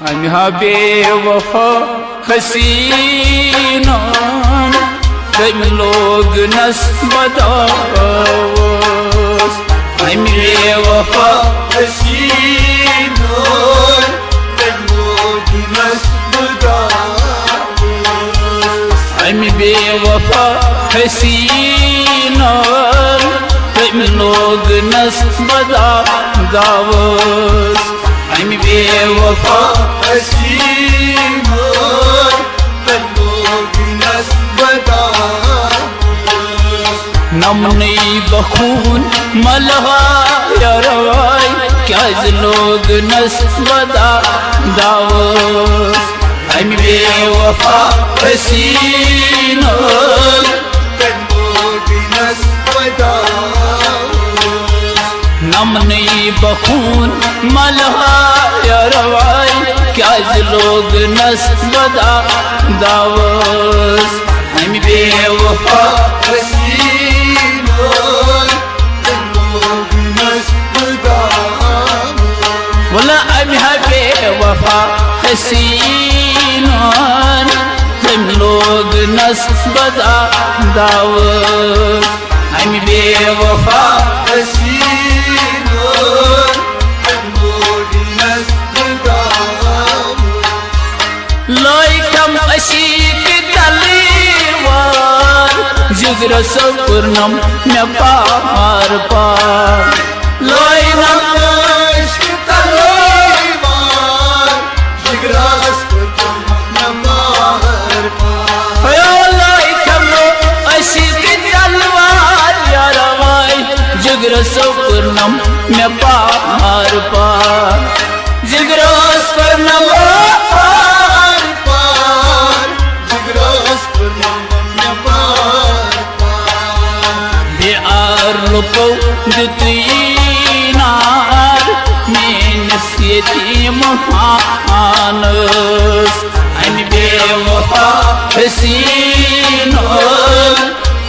अमिहा बेवफा हसीनान तम लोग नस बदावस अमि बेवफा हसीनान तम लोग नस बदावस अमि बेवफा हसीनान तम लोग नस बदावस अमि बेवफा हसीनान तम लोग नस बदावस नमने बखून मलहा यारवाई क्या लोग नस बदावस अमि बेवफा हसीनान तम लोग नस बदावस नमने बखून मलहा यारवाई क्या लोग नस बदावस अमि बेवफा हसीनान तम लोग नस बदावस वला अमिहा बेवफा हसीनान तम लोग नस बदावस अमि बेवफा हसीनान तम लोग नस बदावस लोइकम अशीक तलीवार जिगर सपुरनम मे पार पार लोइकम अशीक तलीवार जिगर सपुरनम मे पार पार लोइकम अशीक तलवार यारवाई जिगर सपुरनम मे पार पार जिगर सपुरनम दितीनार मेनस यतीम हानस अमि बेवफा हसीनान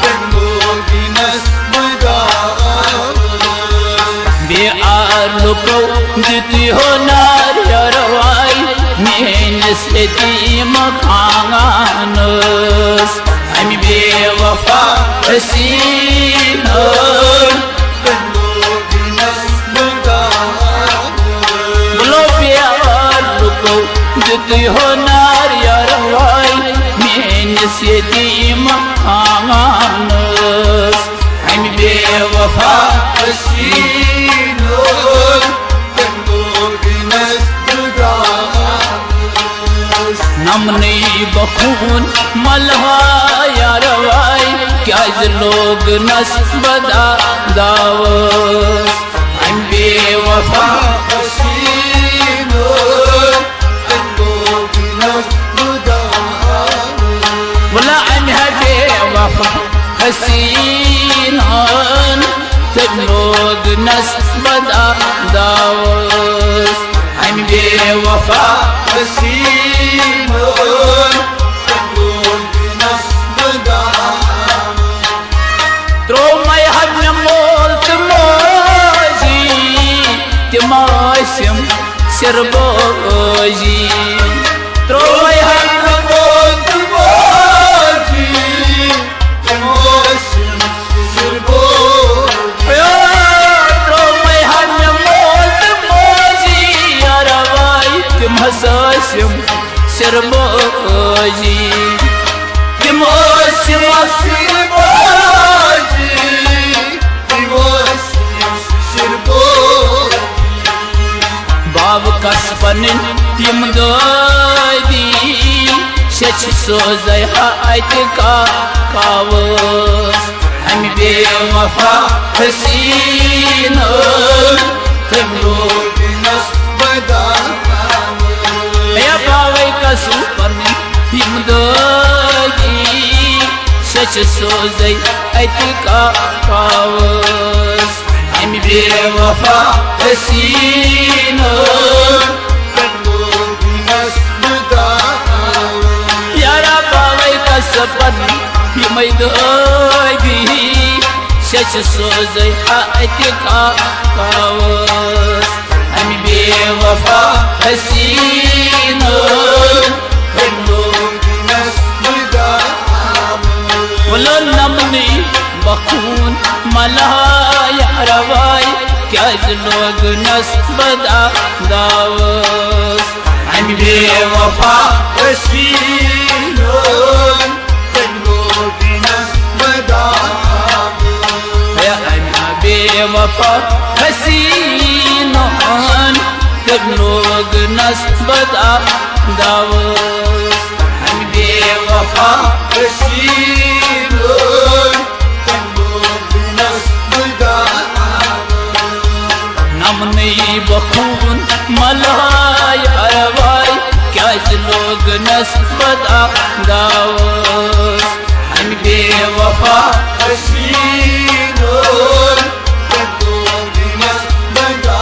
तम लोग नस बदावस बेआर लोको दिती हो नार यारवाई मेनस यतीम हानस अमि बेवफा हसीनान तम लोग नस बदावस बोलो प्यार लोको दिती हो नार यारवाई मेनस यतीम हानस अमि बेवफा हसीनान तम लोग नस बदावस नमने बखून मलहा यारवाई क्या लोग नस बदावस अमि बेवफा हसीनान तम लोग नस बदावस वला अमिहा बेवफा हसीनान तम लोग नस बदावस अमि बेवफा हसीनान तम लोग नस बदावस त्रो मैं हम मोल तमोजी तमाशम सिरबोजी त्रो मैं हम मोल तमोजी तमाशम सिरबोजी त्रो मैं हम मोल तमोजी यारवाई तमहसाशम सिरबोजी तमाशम बाब कसपन यम दादी शच सोजय हाथ का कावस अमि बेवफा हसीनान तम लोग नस बदावस या बावै कसपन यम दादी शच सोजय हाथ का कावस अमि बेवफा हसीनान तम लोग नस बदावस यारा बावै कसपन यम दादी शच सोजय हाथ का कावस अमि बेवफा हसीनान मलहा यारवाई क्याज लोग नस बदा दावस हम बेवफा हसीनों लोग नस बदा बेवफा हसीनों लोग नस बदा दावस हम बेवफा हसीनों नमनी बखून मलहा यारवाई क्याज लोग नस बदा दावस हम बेवफा हसीनों लोग नस बदा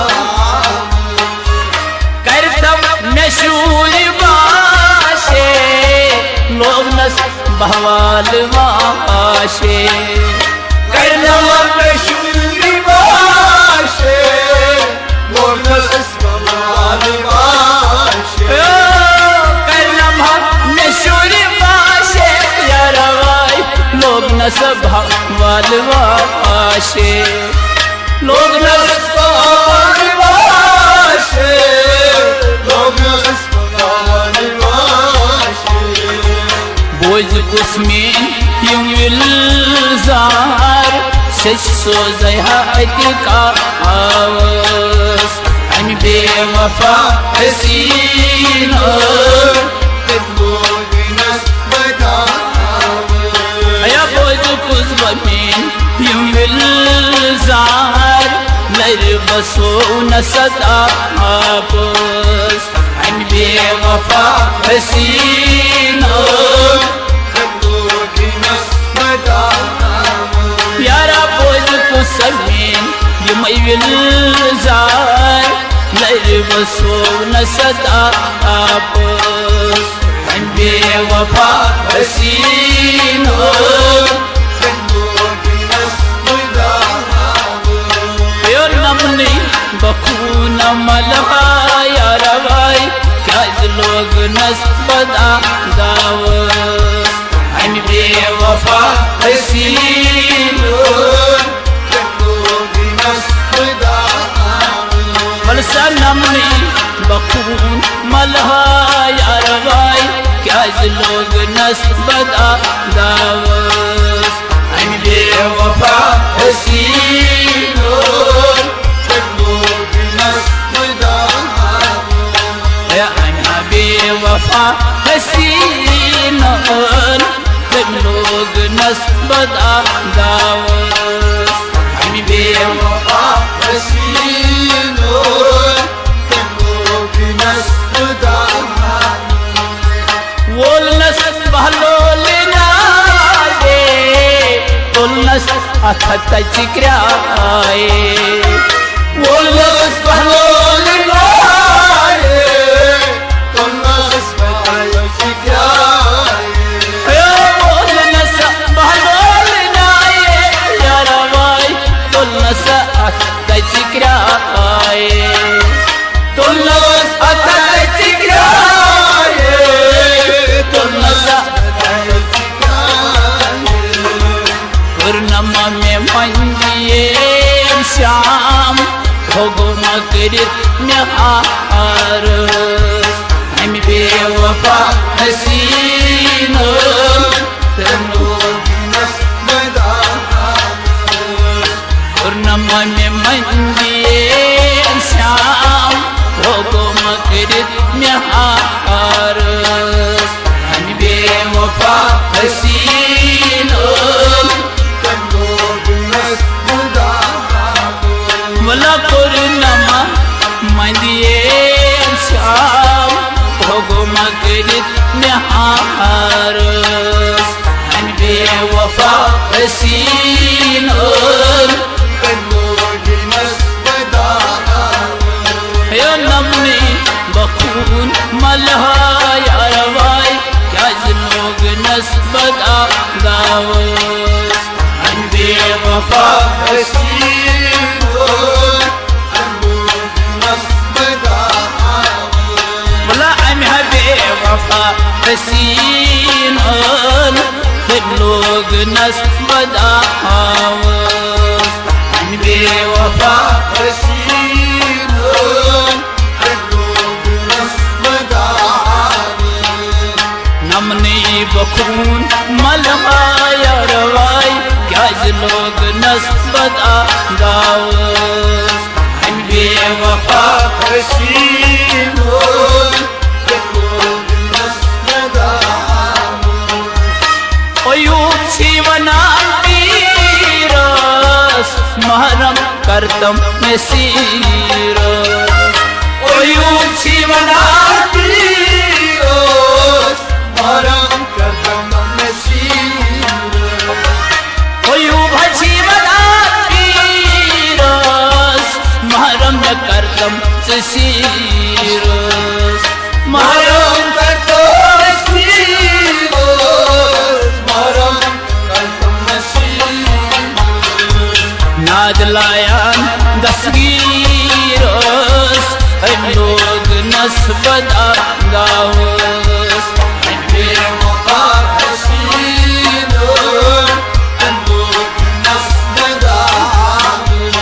करतम नशूर बाशे लोग नस बहवाल वाशे करतम नशूर बाशे लोग नस बहवाल वाशे करतम नशूर बाशे यारवाई लोग नस बहवाल वाशे लोग नस बहवाल वाशे लोग नस बहवाल वाशे बोझ कुस्मीन युमिल जार शश सोज़य हाथ का आवाज़ हम बेवफा हसीनों लोग नस बदा या बोझ कुस्मीन युमिल जार लर बसो न सदा आपस हम बेवफा हसीनों लोग नस बदा यारा बोझ कुस्मीन युमिल जार लर बसो न सदा आपस हम बेवफा हसीनों बखून मलहा यारवाई क्याज लोग नस बदा दावस हम बेवफा हसीनों लोग नस बदा मलसा नमनी बखून मलहा यारवाई क्याज लोग नस बदा दावस हम बेवफा हसीनों बेवफा हसीनों लोग नस बदा दावस हम बेवफा हसीनों लोग नस बदा वोल नस बहलोल नाये तोल नस अथत चिक्राए वोल नस बहलोल नाये शाम होगो मकरित में आरस हम बेवफा हसीनों लोग नस बदा पूर्णिमा में मंदिए शाम होगो मकरित में आरस हम बेवफा हसीनों पूर्णिमा मंदिए शाम होगो मगरिब में आरस हम बेवफा हसीनों लोग नस बदा यो नमनी बखून मलहा यारवाई क्याज लोग नस बदा दावस हम बेवफा हसीनों बेवफा हसीनों लोग नस बदा بوفا رسينون قلوب نصب دعاني نمني بكون ملها يا رواي كاز لوگ نصب داوز عم بوفا رسينون قلوب نصب دعاني عيوب سيونا محرم करतम में सीरोस ओयूब शिवनातीरोस महरम करतम में सीरोस ओयूब शिवनातीरोस महरम करतम से सीरोस महरम करतम में सीरोस महरम करतम में सीरोस नादलायान दसगीरोस हम लोग नस्ब दावस बेवफा हसीनों हम लोग नस्ब दावस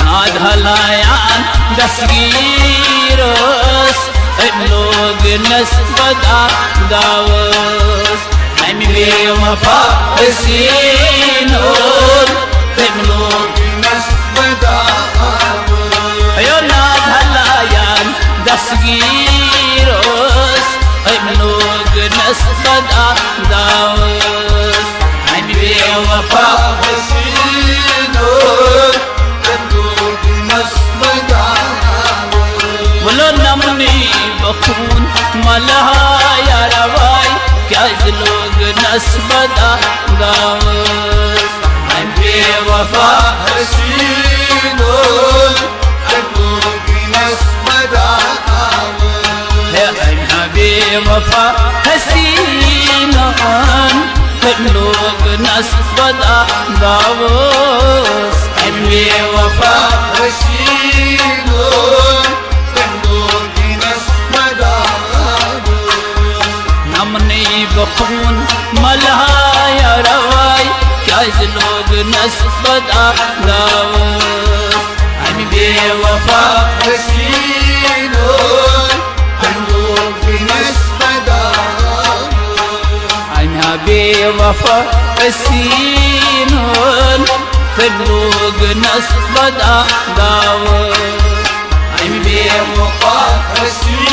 नादलायान दसगीरोस हम लोग नस्ब दावस हम बेवफा हसीनों हम लोग नस्ब दावस यो नादलायान दसगीरोस हम लोग नस्ब दावस हम बेवफा हसीनों हम लोग नस्ब दावस बोलो नमनी बखून मलहा या रवाई क्या लोग नस्ब दावस हम बेवफा हसीनों हम लोग नस्ब दावस हम बेवफा हसीनों हम लोग नस्ब दावस हम बेवफा हसीनों हम लोग नस्ब दावस नमने बखून मलहा या रवाई क्या लोग नस्ब दावस हम बेवफा हसीनों हम लोग नस्ब दावस हम बेवफा हसीनों हम लोग नस्ब दावस हम बेवफा हसीनों